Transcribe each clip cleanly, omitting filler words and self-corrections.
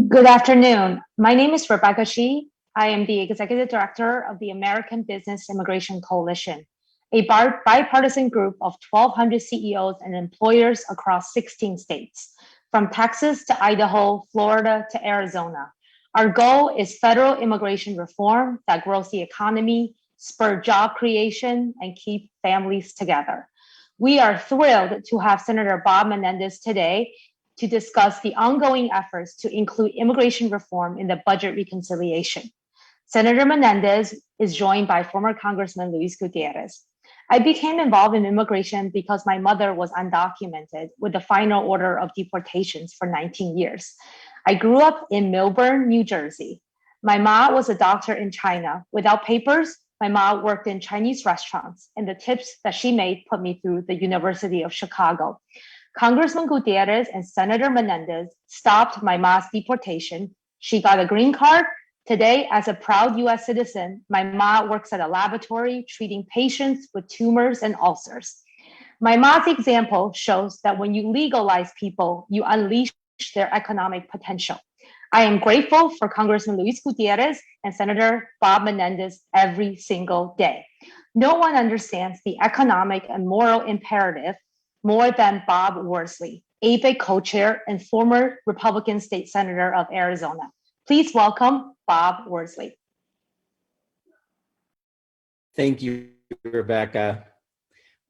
Good afternoon. My name is Rebecca Shi. I am the Executive Director of the American Business Immigration Coalition, a bipartisan group of 1,200 CEOs and employers across 16 states, from Texas to Idaho, Florida to Arizona. Our goal is federal immigration reform that grows the economy, spur job creation, and keep families together. We are thrilled to have Senator Bob Menendez today to discuss the ongoing efforts to include immigration reform in the budget reconciliation. Senator Menendez is joined by former Congressman Luis Gutierrez. I became involved in immigration because my mother was undocumented with the final order of deportations for 19 years. I grew up in Millburn, New Jersey. My mom was a doctor in China. Without papers, my mom worked in Chinese restaurants, and the tips that she made put me through the University of Chicago. Congressman Gutierrez and Senator Menendez stopped my mom's deportation. She got a green card. Today, as a proud US citizen, my mom works at a laboratory treating patients with tumors and ulcers. My mom's example shows that when you legalize people, you unleash their economic potential. I am grateful for Congressman Luis Gutierrez and Senator Bob Menendez every single day. No one understands the economic and moral imperative more than Bob Worsley, APEC co-chair and former Republican state senator of Arizona. Please welcome Bob Worsley. Thank you, Rebecca.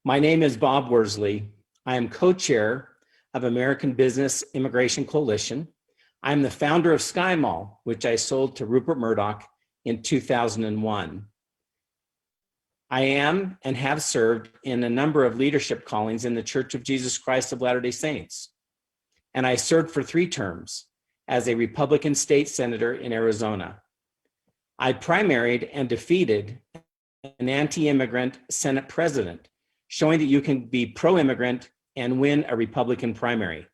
My name is Bob Worsley. I am co-chair of American Business Immigration Coalition. I'm the founder of Sky Mall, which I sold to Rupert Murdoch in 2001. I am and have served in a number of leadership callings in the Church of Jesus Christ of Latter-day Saints. And I served for 3 terms as a Republican state senator in Arizona. I primaried and defeated an anti-immigrant Senate president, showing that you can be pro-immigrant and win a Republican primary.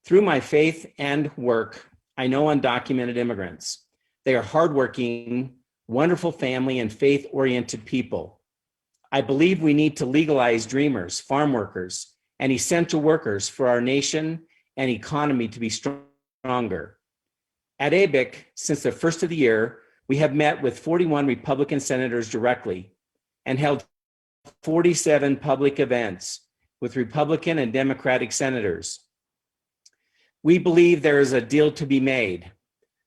Through my faith and work, I know undocumented immigrants. They are hardworking, wonderful family and faith-oriented people. I believe we need to legalize dreamers, farm workers, and essential workers for our nation and economy to be stronger. At ABIC, since the first of the year, we have met with 41 Republican senators directly and held 47 public events with Republican and Democratic senators. We believe there is a deal to be made.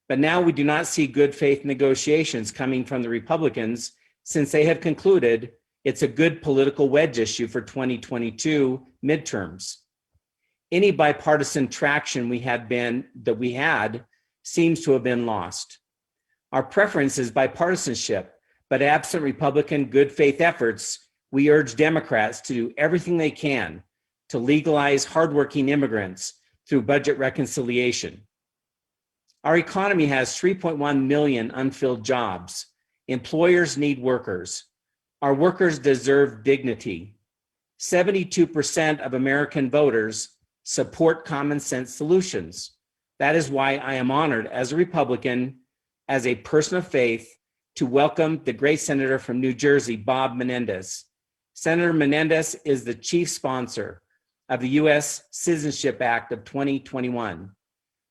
But now we do not see good faith negotiations coming from the Republicans since they have concluded it's a good political wedge issue for 2022 midterms. Any bipartisan traction we had seems to have been lost. Our preference is bipartisanship, but absent Republican good faith efforts, we urge Democrats to do everything they can to legalize hardworking immigrants through budget reconciliation. Our economy has 3.1 million unfilled jobs. Employers need workers. Our workers deserve dignity. 72% of American voters support common sense solutions. That is why I am honored as a Republican, as a person of faith, to welcome the great senator from New Jersey, Bob Menendez. Senator Menendez is the chief sponsor of the U.S. Citizenship Act of 2021.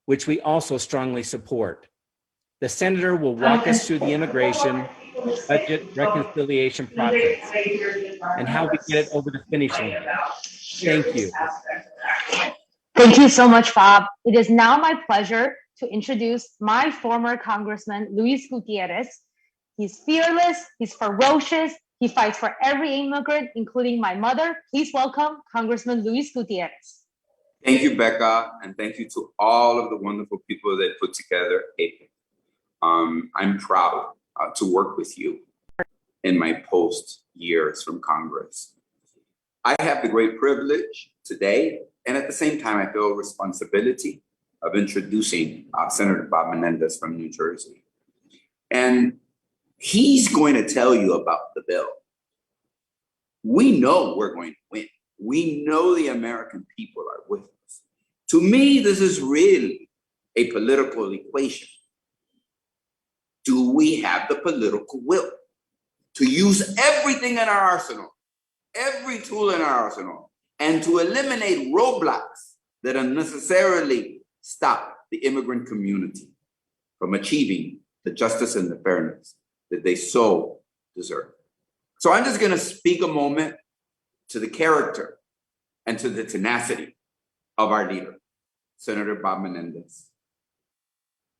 Which we also strongly support. The senator will walk us through the immigration budget reconciliation process and how we get it over the finish line. Thank you. Thank you so much, Bob. It is now my pleasure to introduce my former Congressman, Luis Gutierrez. He's fearless, he's ferocious, he fights for every immigrant, including my mother. Please welcome Congressman Luis Gutierrez. Thank you, Becca, and thank you to all of the wonderful people that put together APEC. I'm proud to work with you in my post years from Congress. I have the great privilege today, and at the same time, I feel a responsibility of introducing Senator Bob Menendez from New Jersey. And he's going to tell you about the bill. We know we're going to win. We know the American people are with us. To me, this is really a political equation. Do we have the political will to use everything in our arsenal, every tool in our arsenal, and to eliminate roadblocks that unnecessarily stop the immigrant community from achieving the justice and the fairness that they so deserve. So I'm just going to speak a moment to the character and to the tenacity of our leader, Senator Bob Menendez.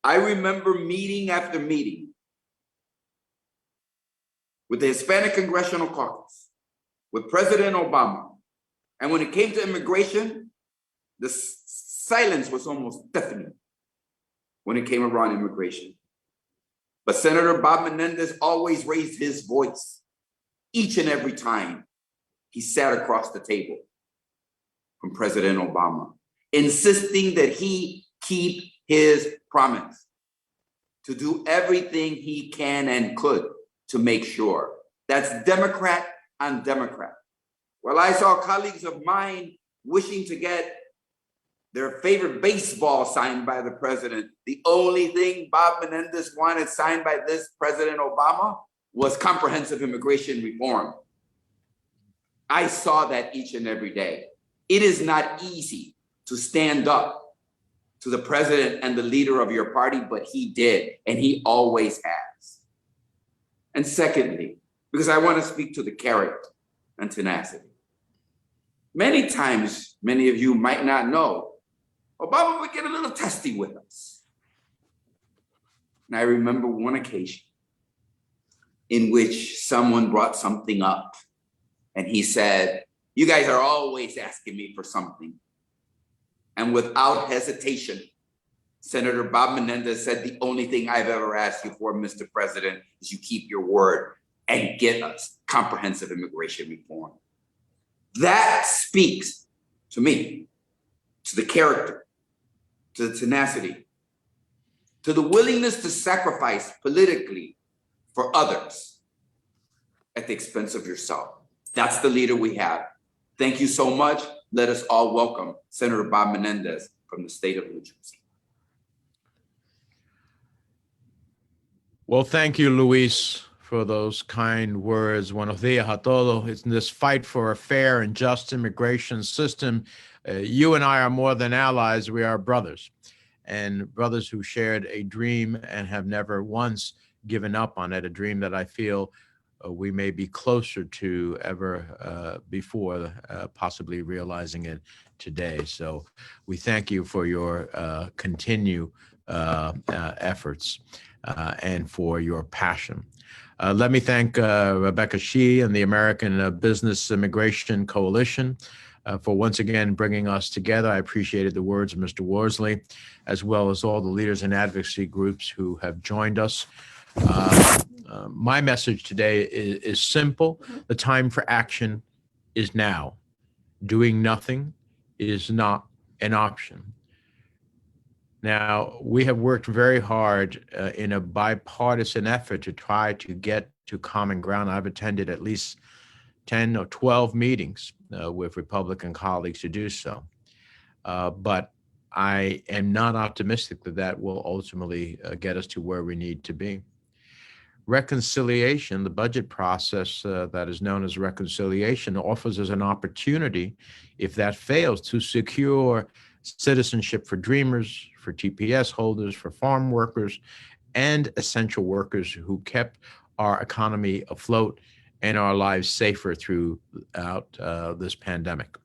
I remember meeting after meeting with the Hispanic Congressional Caucus, with President Obama. And when it came to immigration, the silence was almost deafening when it came around immigration. But Senator Bob Menendez always raised his voice each and every time he sat across the table from President Obama, insisting that he keep his promise to do everything he can and could to make sure. That's Democrat on Democrat. Well, I saw colleagues of mine wishing to get their favorite baseball signed by the president. The only thing Bob Menendez wanted signed by this President Obama was comprehensive immigration reform. I saw that each and every day. It is not easy to stand up to the president and the leader of your party, but he did, and he always has. And secondly, because I want to speak to the character and tenacity. Many times, many of you might not know, Obama would get a little testy with us. And I remember one occasion in which someone brought something up and he said, "You guys are always asking me for something." And without hesitation, Senator Bob Menendez said, "The only thing I've ever asked you for, Mr. President, is you keep your word and get us comprehensive immigration reform." That speaks to me, to the character, to the tenacity, to the willingness to sacrifice politically for others at the expense of yourself. That's the leader we have. Thank you so much. Let us all welcome Senator Bob Menendez from the state of New Jersey. Well, thank you, Luis, for those kind words. Buenos días a todos. In this fight for a fair and just immigration system, you and I are more than allies. We are brothers, and brothers who shared a dream and have never once given up on it, a dream that I feel we may be closer to ever before, possibly realizing it today. So we thank you for your continued efforts and for your passion. Let me thank Rebecca Shee and the American Business Immigration Coalition for once again bringing us together. I appreciated the words of Mr. Worsley, as well as all the leaders and advocacy groups who have joined us. My message today is simple. The time for action is now. Doing nothing is not an option. Now, we have worked very hard in a bipartisan effort to try to get to common ground. I've attended at least 10 or 12 meetings with Republican colleagues to do so. But I am not optimistic that that will ultimately get us to where we need to be. Reconciliation, the budget process that is known as reconciliation, offers us an opportunity, if that fails, to secure citizenship for dreamers, for TPS holders, for farm workers, and essential workers who kept our economy afloat and our lives safer throughout this pandemic.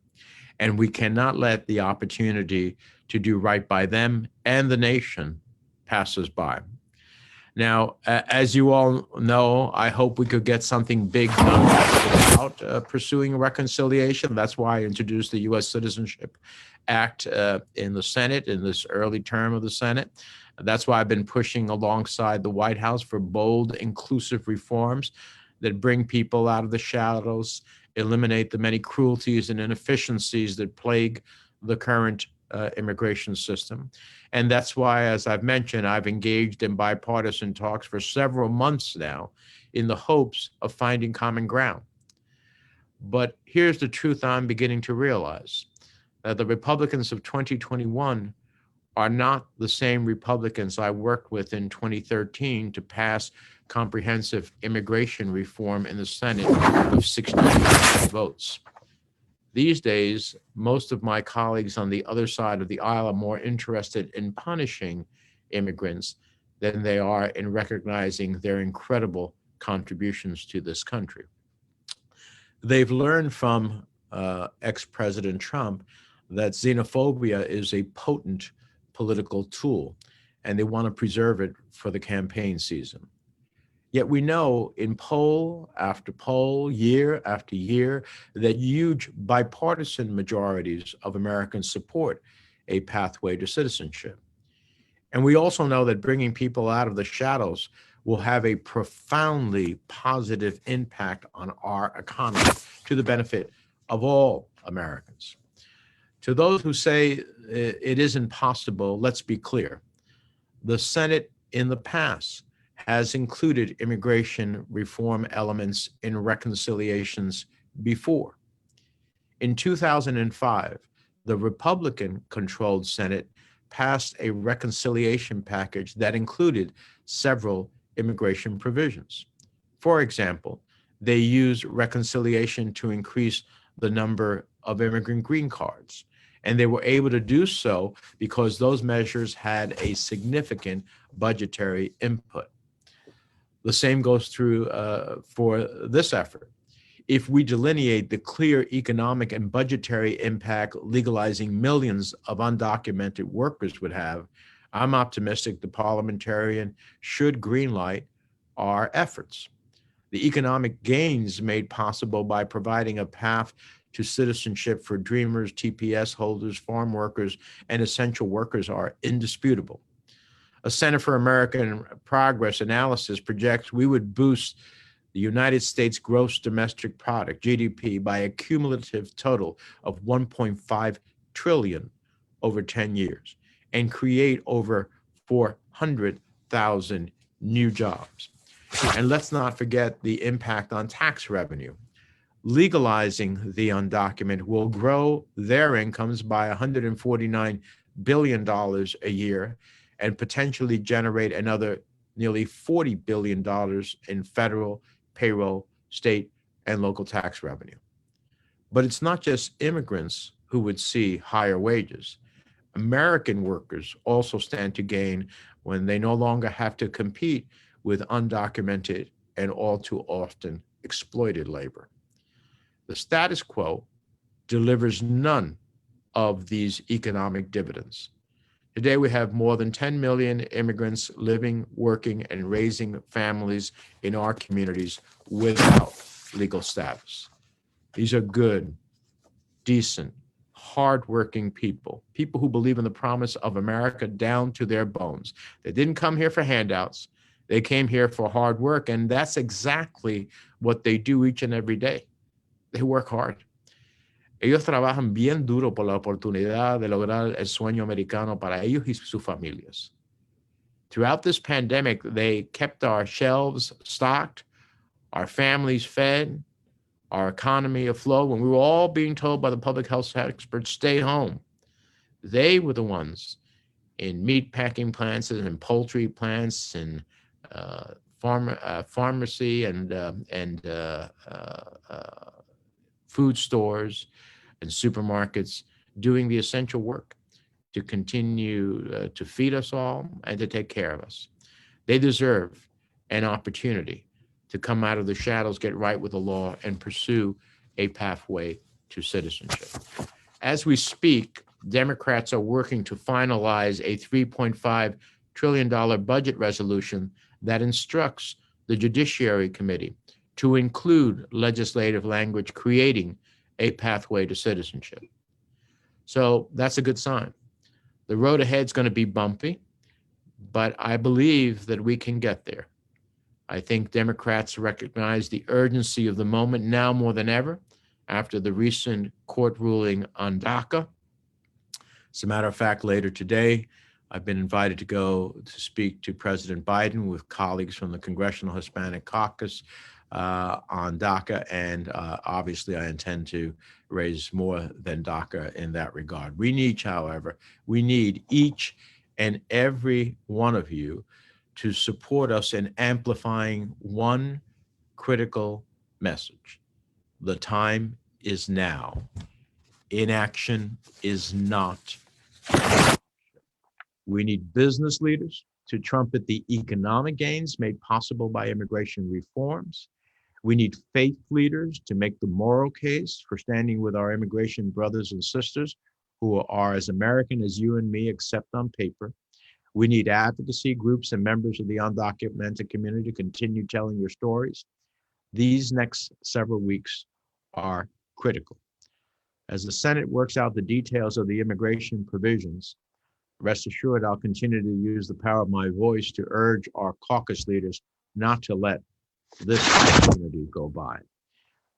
And we cannot let the opportunity to do right by them and the nation pass us by. Now, as you all know, I hope we could get something big done without pursuing reconciliation. That's why I introduced the U.S. Citizenship Act in the Senate, in this early term of the Senate. That's why I've been pushing alongside the White House for bold, inclusive reforms that bring people out of the shadows, eliminate the many cruelties and inefficiencies that plague the current immigration system. And that's why, as I've mentioned, I've engaged in bipartisan talks for several months now in the hopes of finding common ground. But here's the truth I'm beginning to realize, that the Republicans of 2021 are not the same Republicans I worked with in 2013 to pass comprehensive immigration reform in the Senate with 60 votes. These days, most of my colleagues on the other side of the aisle are more interested in punishing immigrants than they are in recognizing their incredible contributions to this country. They've learned from ex-President Trump that xenophobia is a potent political tool, and they want to preserve it for the campaign season. Yet we know in poll after poll, year after year, that huge bipartisan majorities of Americans support a pathway to citizenship. And we also know that bringing people out of the shadows will have a profoundly positive impact on our economy to the benefit of all Americans. To those who say it isn't possible, let's be clear. The Senate in the past has included immigration reform elements in reconciliations before. In 2005, the Republican-controlled Senate passed a reconciliation package that included several immigration provisions. For example, they used reconciliation to increase the number of immigrant green cards, and they were able to do so because those measures had a significant budgetary input. The same goes through for this effort. If we delineate the clear economic and budgetary impact legalizing millions of undocumented workers would have, I'm optimistic the parliamentarian should greenlight our efforts. The economic gains made possible by providing a path to citizenship for dreamers, TPS holders, farm workers, and essential workers are indisputable. A Center for American Progress analysis projects we would boost the United States gross domestic product, GDP, by a cumulative total of 1.5 trillion over 10 years and create over 400,000 new jobs. And let's not forget the impact on tax revenue. Legalizing the undocumented will grow their incomes by $149 billion a year and potentially generate another nearly $40 billion in federal, payroll, state, and local tax revenue. But it's not just immigrants who would see higher wages. American workers also stand to gain when they no longer have to compete with undocumented and all too often exploited labor. The status quo delivers none of these economic dividends. Today, we have more than 10 million immigrants living, working, and raising families in our communities without legal status. These are good, decent, hardworking people, people who believe in the promise of America down to their bones. They didn't come here for handouts. They came here for hard work, and that's exactly what they do each and every day. They work hard. Ellos trabajan bien duro por la oportunidad de lograr el sueño americano para ellos y sus familias. Throughout this pandemic, they kept our shelves stocked, our families fed, our economy afloat. When we were all being told by the public health experts, stay home, they were the ones in meat packing plants and poultry plants and pharmacy and food stores and supermarkets doing the essential work to continue to feed us all and to take care of us. They deserve an opportunity to come out of the shadows, get right with the law, and pursue a pathway to citizenship. As we speak, Democrats are working to finalize a $3.5 trillion budget resolution that instructs the Judiciary Committee to include legislative language creating a pathway to citizenship. So that's a good sign. The road ahead is going to be bumpy, but I believe that we can get there. I think Democrats recognize the urgency of the moment now more than ever after the recent court ruling on DACA. As a matter of fact, later today, I've been invited to go to speak to President Biden with colleagues from the Congressional Hispanic Caucus on DACA, and obviously I intend to raise more than DACA in that regard. However, we need each and every one of you to support us in amplifying one critical message. The time is now. Inaction is not. We need business leaders to trumpet the economic gains made possible by immigration reforms. We need faith leaders to make the moral case for standing with our immigration brothers and sisters who are as American as you and me, except on paper. We need advocacy groups and members of the undocumented community to continue telling your stories. These next several weeks are critical. As the Senate works out the details of the immigration provisions, rest assured I'll continue to use the power of my voice to urge our caucus leaders not to let this opportunity go by.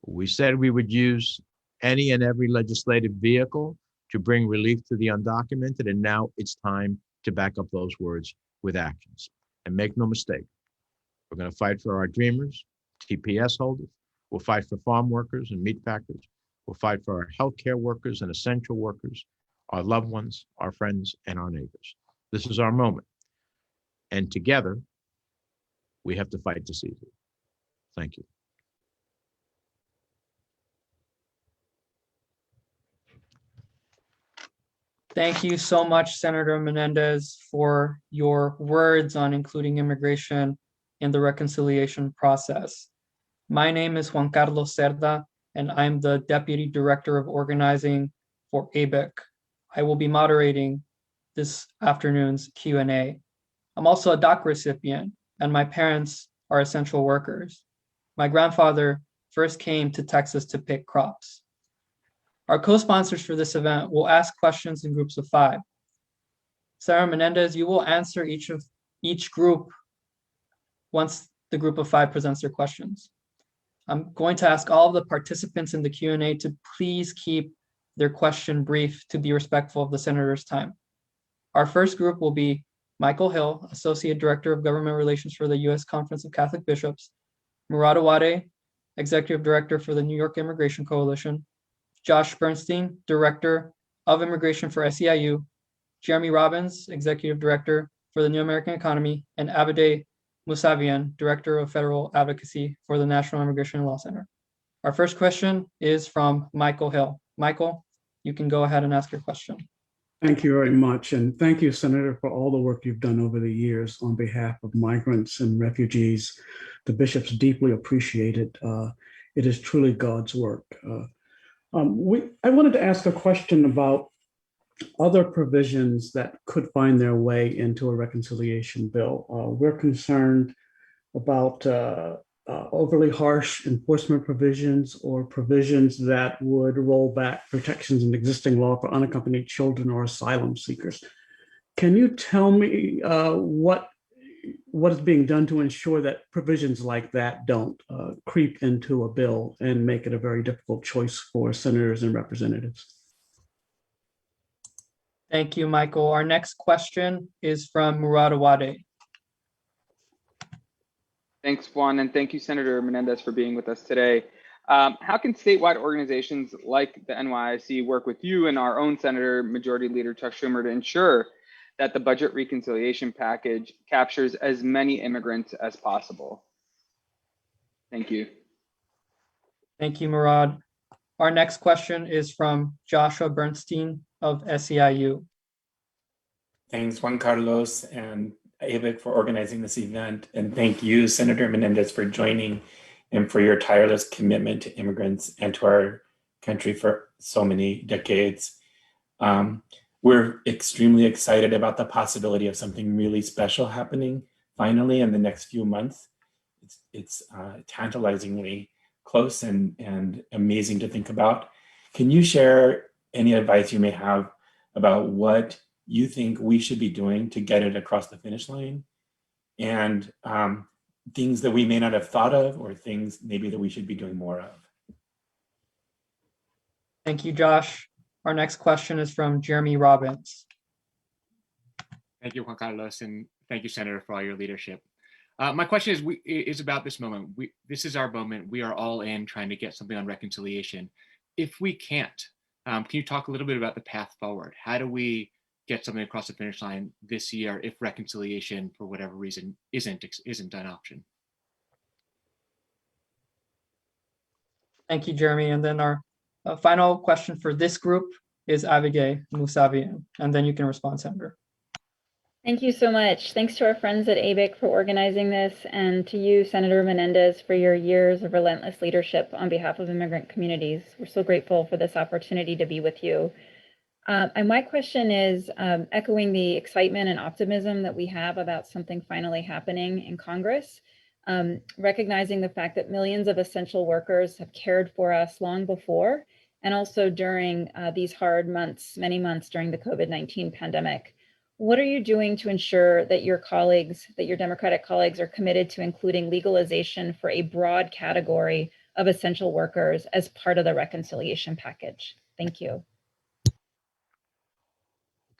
We said we would use any and every legislative vehicle to bring relief to the undocumented, and now it's time to back up those words with actions. And make no mistake, we're going to fight for our dreamers, TPS holders. We'll fight for farm workers and meat packers. We'll fight for our healthcare workers and essential workers, our loved ones, our friends, and our neighbors. This is our moment. And together, we have to fight to seize it. Thank you. Thank you so much, Senator Menendez, for your words on including immigration in the reconciliation process. My name is Juan Carlos Cerda, and I'm the Deputy Director of Organizing for ABIC. I will be moderating this afternoon's Q&A. I'm also a DACA recipient, and my parents are essential workers. My grandfather first came to Texas to pick crops. Our co-sponsors for this event will ask questions in groups of 5. Sarah Menendez, you will answer each group once the group of 5 presents their questions. I'm going to ask all of the participants in the Q&A to please keep their question brief to be respectful of the senator's time. Our first group will be Michael Hill, Associate Director of Government Relations for the U.S. Conference of Catholic Bishops, Murad Awade, Executive Director for the New York Immigration Coalition, Josh Bernstein, Director of Immigration for SEIU, Jeremy Robbins, Executive Director for the New American Economy, and Abide Mousavian, Director of Federal Advocacy for the National Immigration Law Center. Our first question is from Michael Hill. Michael, you can go ahead and ask your question. Thank you very much. And thank you, Senator, for all the work you've done over the years on behalf of migrants and refugees. The bishops deeply appreciate it. It is truly God's work. I wanted to ask a question about other provisions that could find their way into a reconciliation bill. We're concerned about overly harsh enforcement provisions or provisions that would roll back protections in existing law for unaccompanied children or asylum seekers. Can you tell me what is being done to ensure that provisions like that don't creep into a bill and make it a very difficult choice for senators and representatives? Thank you, Michael. Our next question is from Murad Awade. Thanks, Juan, and thank you, Senator Menendez, for being with us today. How can statewide organizations like the NYIC work with you and our own Senator Majority Leader Chuck Schumer to ensure that the budget reconciliation package captures as many immigrants as possible? Thank you. Thank you, Murad. Our next question is from Joshua Bernstein of SEIU. Thanks, Juan Carlos and ABIC, for organizing this event. And thank you, Senator Menendez, for joining and for your tireless commitment to immigrants and to our country for so many decades. We're extremely excited about the possibility of something really special happening finally in the next few months. It's tantalizingly close and amazing to think about. Can you share any advice you may have about what you think we should be doing to get it across the finish line, and things that we may not have thought of, or things maybe that we should be doing more of? Thank you, Josh. Our next question is from Jeremy Robbins. Thank you, Juan Carlos, and thank you, Senator, for all your leadership. My question is about this moment. This is our moment. We are all in trying to get something on reconciliation. If we can't, can you talk a little bit about the path forward? How do we get something across the finish line this year if reconciliation, for whatever reason, isn't an option? Thank you, Jeremy. And then our A final question for this group is Abigail Musavian, and then you can respond, Senator. Thank you so much. Thanks to our friends at ABIC for organizing this, and to you, Senator Menendez, for your years of relentless leadership on behalf of immigrant communities. We're so grateful for this opportunity to be with you. And my question is, echoing the excitement and optimism that we have about something finally happening in Congress, recognizing the fact that millions of essential workers have cared for us long before, and also during these hard months, many months during the COVID-19 pandemic. What are you doing to ensure that your colleagues, that your Democratic colleagues are committed to including legalization for a broad category of essential workers as part of the reconciliation package? Thank you.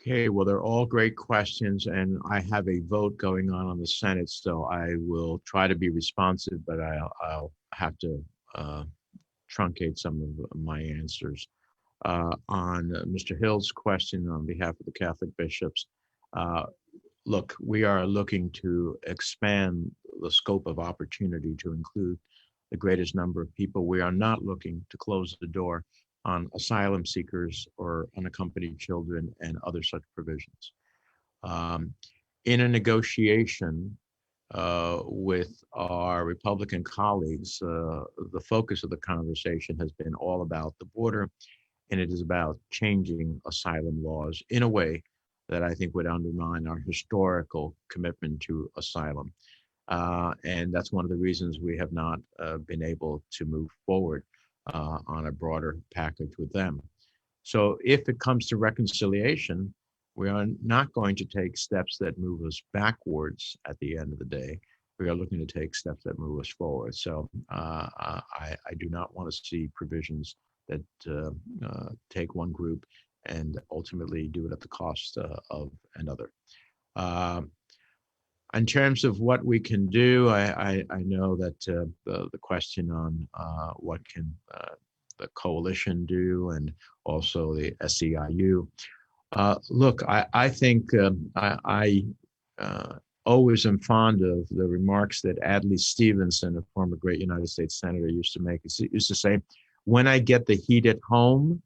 Okay, well, they're all great questions, and I have a vote going on the Senate, so I will try to be responsive, but I'll have to truncate some of my answers. On Mr. Hill's question on behalf of the Catholic bishops, look, we are looking to expand the scope of opportunity to include the greatest number of people. We are not looking to close the door on asylum seekers or unaccompanied children and other such provisions. In a negotiation with our Republican colleagues, the focus of the conversation has been all about the border, and it is about changing asylum laws in a way that I think would undermine our historical commitment to asylum. And that's one of the reasons we have not been able to move forward on a broader package with them. So if it comes to reconciliation, we are not going to take steps that move us backwards at the end of the day. We are looking to take steps that move us forward. So I do not want to see provisions that take one group and ultimately do it at the cost of another. In terms of what we can do, I know that the question on what can the coalition do, and also the SEIU. Look, I think I always am fond of the remarks that Adlai Stevenson, a former great United States Senator, used to make. He used to say, "When I get the heat at home,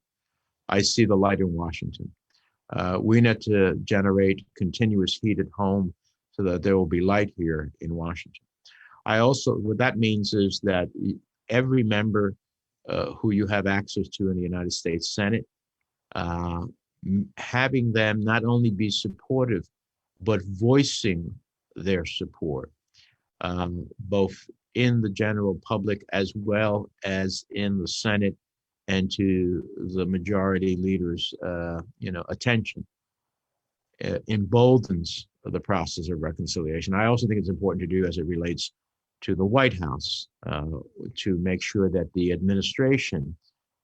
I see the light in Washington." We need to generate continuous heat at home so that there will be light here in Washington. I also, what that means is that every member who you have access to in the United States Senate, having them not only be supportive, but voicing their support, both in the general public as well as in the Senate, and to the majority leader's attention, emboldens the process of reconciliation. I also think it's important to do as it relates to the White House, to make sure that the administration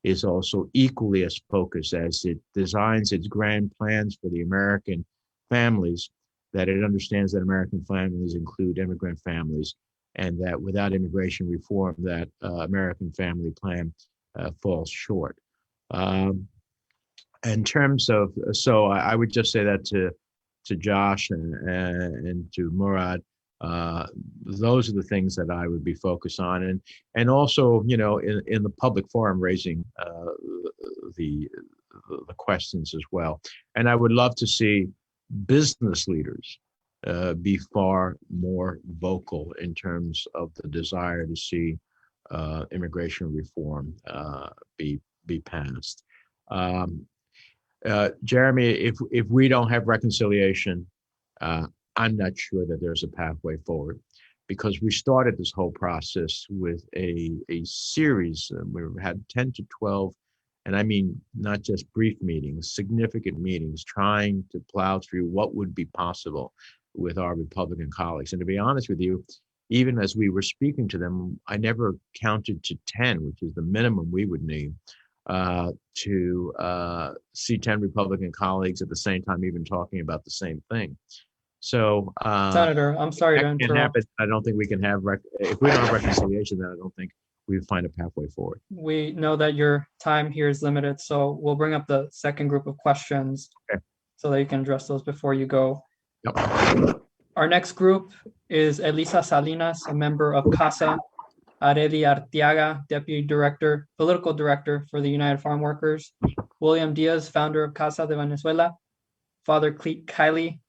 is also equally as focused as it designs its grand plans for the American families, that it understands that American families include immigrant families, and that without immigration reform, that American family plan falls short. In terms of, so I would just say that to Josh and to Murad, those are the things that I would be focused on, and also, in the public forum, raising the questions as well. And I would love to see business leaders be far more vocal in terms of the desire to see immigration reform be passed. Jeremy, if we don't have reconciliation, I'm not sure that there's a pathway forward, because we started this whole process with a series. We had 10 to 12, and I mean not just brief meetings, significant meetings, trying to plow through what would be possible with our Republican colleagues. And to be honest with you, even as we were speaking to them, I never counted to 10, which is the minimum we would need to see 10 Republican colleagues at the same time, even talking about the same thing. So, Senator, I'm sorry to interrupt. I don't think we can have, if we don't have reconciliation, then I don't think we find a pathway forward. We know that your time here is limited, so we'll bring up the second group of questions, okay, so that you can address those before you go. Yep. Our next group is Elisa Salinas, a member of CASA. Areli Arteaga, Deputy Director, Political Director for the United Farm Workers, William Diaz, founder of Casa de Venezuela, Father Cleet Kiley,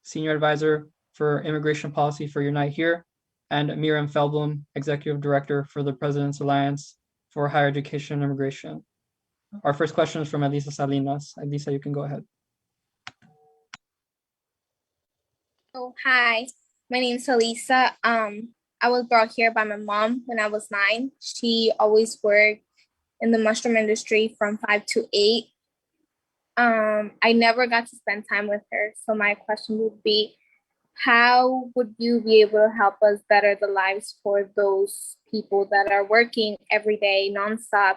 Senior Advisor for Immigration Policy for Unite Here, and Miriam Feldblum, Executive Director for the President's Alliance for Higher Education and Immigration. Our first question is from Elisa Salinas. Elisa, you can go ahead. Oh, hi. My name's Elisa. I was brought here by my mom when I was 9. She always worked in the mushroom industry from 5 to 8. I never got to spend time with her. So my question would be, how would you be able to help us better the lives for those people that are working every day nonstop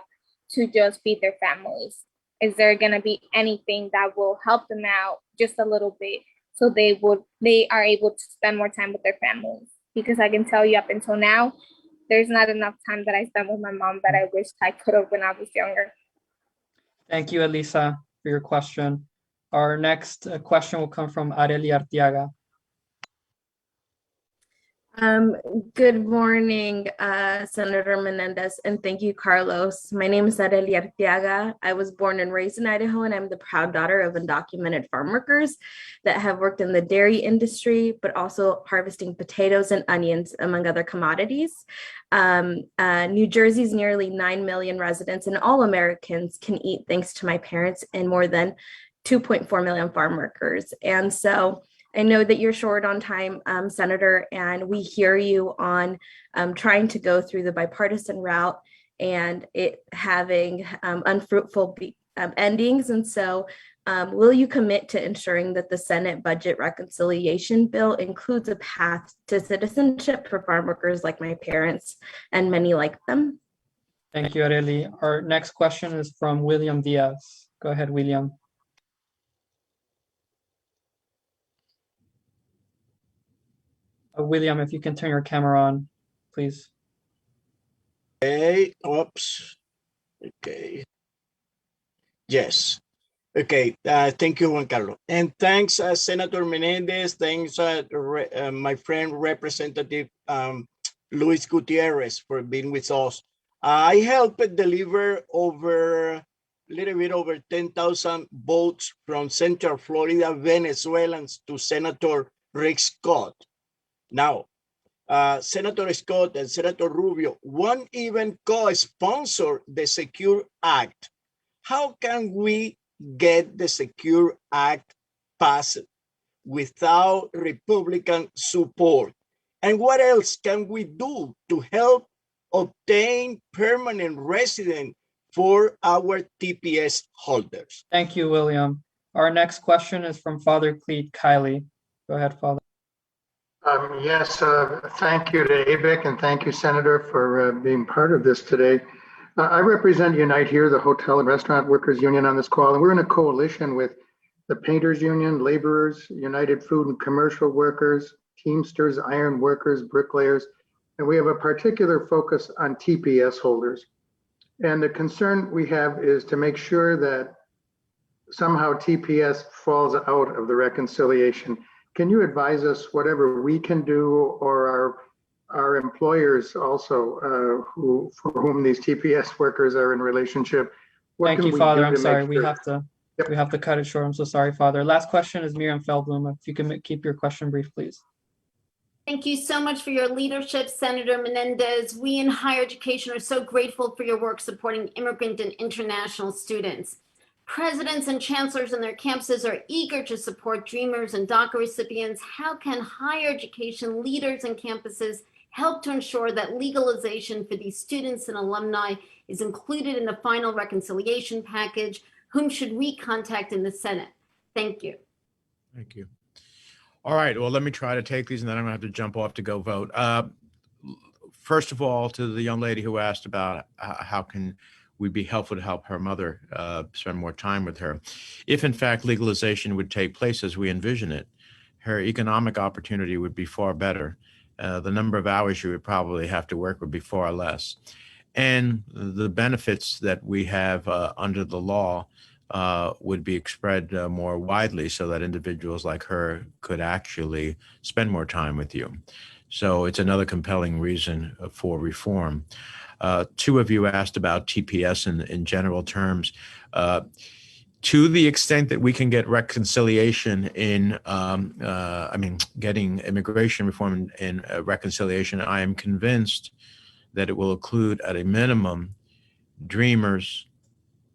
to just feed their families? Is there going to be anything that will help them out just a little bit so they are able to spend more time with their families? Because I can tell you up until now, there's not enough time that I spent with my mom that I wished I could have when I was younger. Thank you, Elisa, for your question. Our next question will come from Areli Arteaga. Good morning, Senator Menendez, and thank you, Carlos. My name is Areli Arteaga. I was born and raised in Idaho, and I'm the proud daughter of undocumented farm workers that have worked in the dairy industry, but also harvesting potatoes and onions, among other commodities. New Jersey's nearly 9 million residents, and all Americans can eat thanks to my parents and more than 2.4 million farm workers. And so I know that you're short on time, Senator, and we hear you on trying to go through the bipartisan route and it having unfruitful endings. And so will you commit to ensuring that the Senate budget reconciliation bill includes a path to citizenship for farm workers like my parents and many like them? Thank you, Areli. Our next question is from William Diaz. Go ahead, William. William, if you can turn your camera on, please. Okay, oops. Okay. Yes. Okay, thank you, Juan Carlos. And thanks, Senator Menendez. Thanks, my friend, Representative Luis Gutierrez for being with us. I helped deliver a little bit over 10,000 votes from Central Florida Venezuelans to Senator Rick Scott. Now, Senator Scott and Senator Rubio, one even co-sponsored the Secure Act. How can we get the Secure Act passed without Republican support? And what else can we do to help obtain permanent residence for our TPS holders? Thank you, William. Our next question is from Father Cleet Kiley. Go ahead, Father. Yes, thank you to ABIC and thank you, Senator, for being part of this today. I represent Unite Here, the Hotel and Restaurant Workers Union on this call, and we're in a coalition with the Painters Union, Laborers, United Food and Commercial Workers, Teamsters, Iron Workers, Bricklayers, and we have a particular focus on TPS holders. And the concern we have is to make sure that somehow TPS falls out of the reconciliation. Can you advise us whatever we can do, or our employers also for whom these TPS workers are in relationship? Thank you, Father. I'm sorry, we have to cut it short. I'm so sorry, Father. Last question is Miriam Feldblum. If you can keep your question brief, please. Thank you so much for your leadership, Senator Menendez. We in higher education are so grateful for your work supporting immigrant and international students. Presidents and chancellors in their campuses are eager to support Dreamers and DACA recipients. How can higher education leaders and campuses help to ensure that legalization for these students and alumni is included in the final reconciliation package? Whom should we contact in the Senate? Thank you. Thank you. All right, well, let me try to take these and then I'm gonna have to jump off to go vote. First of all, to the young lady who asked about how can we be helpful to help her mother spend more time with her. If in fact legalization would take place as we envision it, her economic opportunity would be far better. The number of hours she would probably have to work would be far less. And the benefits that we have under the law would be spread more widely so that individuals like her could actually spend more time with you. So it's another compelling reason for reform. Two of you asked about TPS in general terms. To the extent that we can get reconciliation in, getting immigration reform in reconciliation, I am convinced that it will include at a minimum Dreamers,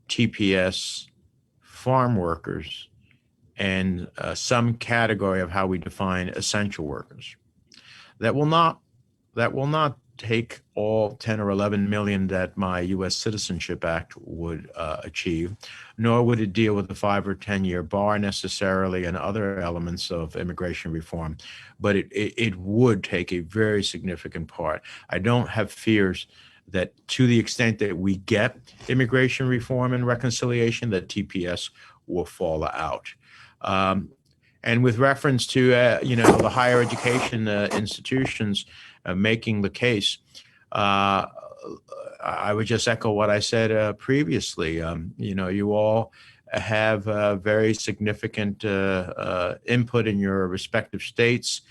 TPS, farm workers, and some category of how we define essential workers. That will not take all 10 or 11 million that my U.S. Citizenship Act would achieve, nor would it deal with the 5 or 10 year bar necessarily and other elements of immigration reform, but it would take a very significant part. I don't have fears that to the extent that we get immigration reform and reconciliation, that TPS will fall out. And with reference to the higher education institutions making the case, I would just echo what I said previously. You all have very significant input in your respective states.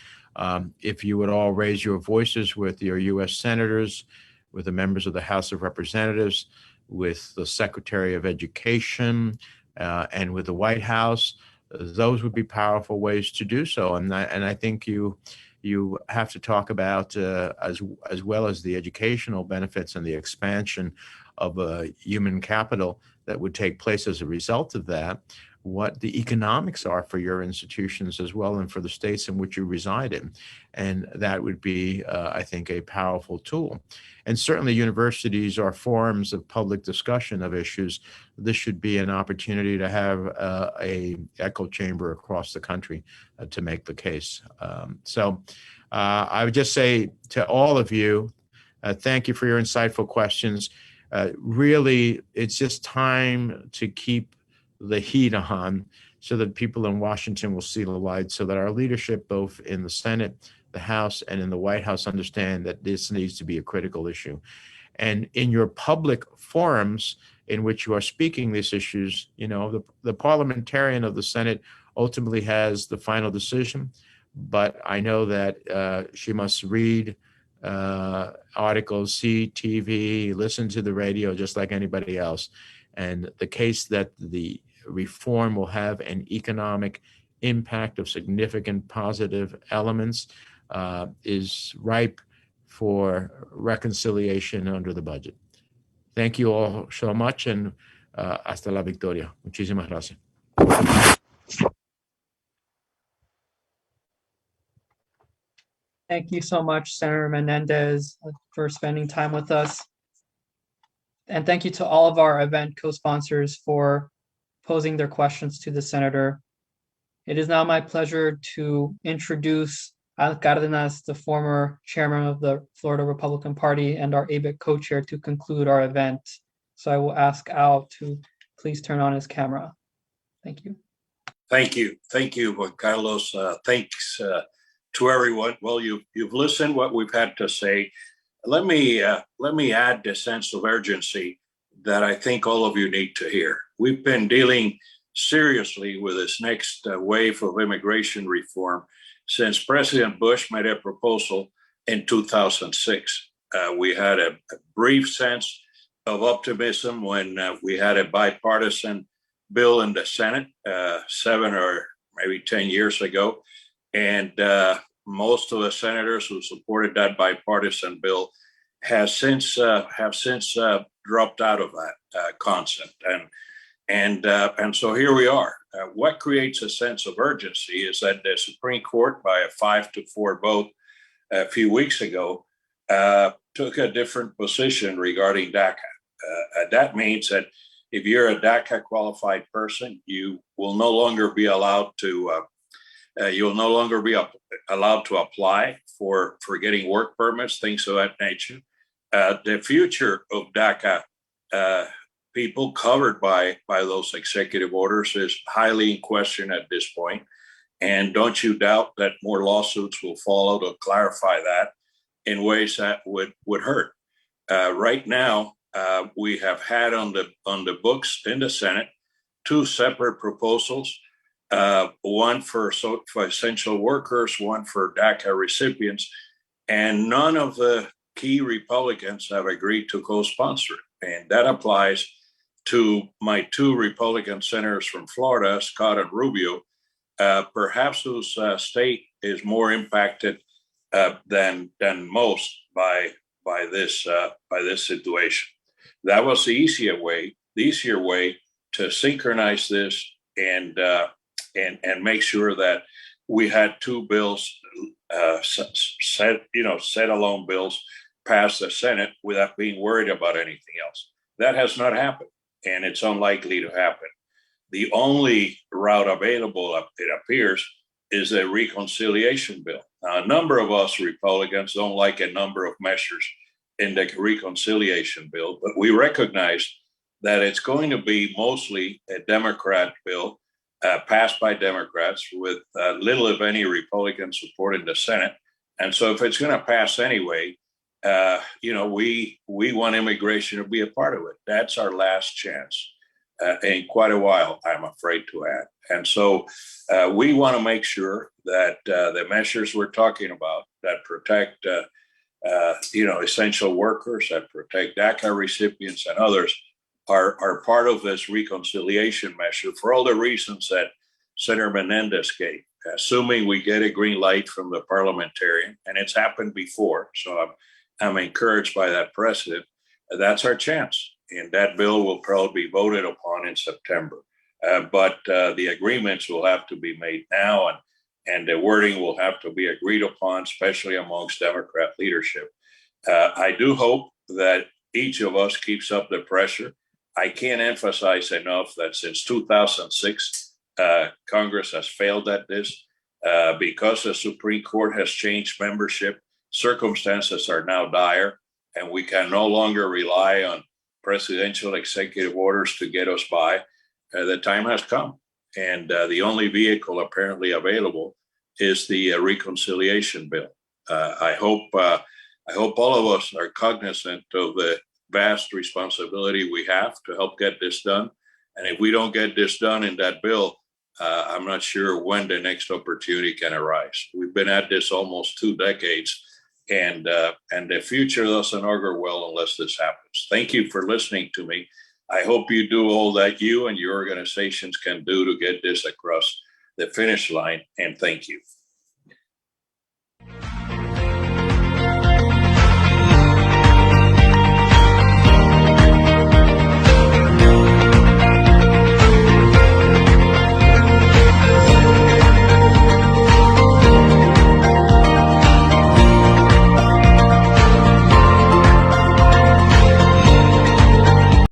If you would all raise your voices with your U.S. senators, with the members of the House of Representatives, with the Secretary of Education, and with the White House, those would be powerful ways to do so. And I think you have to talk about, as well as the educational benefits and the expansion of human capital that would take place as a result of that, what the economics are for your institutions as well and for the states in which you reside in. And that would be, I think, a powerful tool. And certainly universities are forums of public discussion of issues. This should be an opportunity to have a echo chamber across the country to make the case. So I would just say to all of you, thank you for your insightful questions. Really, it's just time to keep the heat on so that people in Washington will see the light, so that our leadership, both in the Senate, the House, and in the White House, understand that this needs to be a critical issue. And in your public forums in which you are speaking these issues, the parliamentarian of the Senate ultimately has the final decision, but I know that she must read articles, see TV, listen to the radio, just like anybody else. And the case that the reform will have an economic impact of significant positive elements is ripe for reconciliation under the budget. Thank you all so much, and hasta la victoria. Muchísimas gracias. Thank you so much, Senator Menendez, for spending time with us. And thank you to all of our event co-sponsors for posing their questions to the senator. It is now my pleasure to introduce Al Cardenas, the former chairman of the Florida Republican Party and our ABIC co-chair, to conclude our event. So I will ask Al to please turn on his camera. Thank you. Thank you. Thank you, Juan Carlos. Thanks to everyone. Well, you've listened what we've had to say. Let me add the sense of urgency that I think all of you need to hear. We've been dealing seriously with this next wave of immigration reform since President Bush made a proposal in 2006. We had a brief sense of optimism when we had a bipartisan bill in the Senate 7 or maybe 10 years ago. And most of the senators who supported that bipartisan bill have since dropped out of that concept. And so here we are. What creates a sense of urgency is that the Supreme Court, by a 5-4 vote a few weeks ago, took a different position regarding DACA. That means that if you're a DACA qualified person, you will no longer be allowed to apply for getting work permits, things of that nature. The future of DACA people covered by those executive orders is highly in question at this point. And don't you doubt that more lawsuits will follow to clarify that in ways that would hurt. Right now, we have had on the books in the Senate 2 separate proposals, one for essential workers, one for DACA recipients. and none of the key Republicans have agreed to co-sponsor it. And that applies to my two Republican senators from Florida, Scott and Rubio, perhaps whose state is more impacted than most by this situation. That was the easier way to synchronize this and make sure that we had two bills, set-alone bills, pass the Senate without being worried about anything else. That has not happened, and it's unlikely to happen. The only route available, it appears, is a reconciliation bill. Now, a number of us Republicans don't like a number of measures in the reconciliation bill, but we recognize that it's going to be mostly a Democrat bill passed by Democrats with little, if any, Republican support in the Senate. And so if it's going to pass anyway, we want immigration to be a part of it. That's our last chance in quite a while, I'm afraid to add. And so we want to make sure that the measures we're talking about that protect, essential workers, that protect DACA recipients and others are part of this reconciliation measure for all the reasons that Senator Menendez gave. Assuming we get a green light from the parliamentarian, and it's happened before, so I'm encouraged by that precedent. That's our chance, and that bill will probably be voted upon in September. But the agreements will have to be made now, and the wording will have to be agreed upon, especially amongst Democrat leadership. I do hope that each of us keeps up the pressure. I can't emphasize enough that since 2006, Congress has failed at this because the Supreme Court has changed membership. Circumstances are now dire, and we can no longer rely on presidential executive orders to get us by. The time has come, and the only vehicle apparently available is the reconciliation bill. I hope all of us are cognizant of the vast responsibility we have to help get this done. And if we don't get this done in that bill, I'm not sure when the next opportunity can arise. We've been at this almost 2 decades, and the future doesn't augur well unless this happens. Thank you for listening to me. I hope you do all that you and your organizations can do to get this across the finish line, and thank you.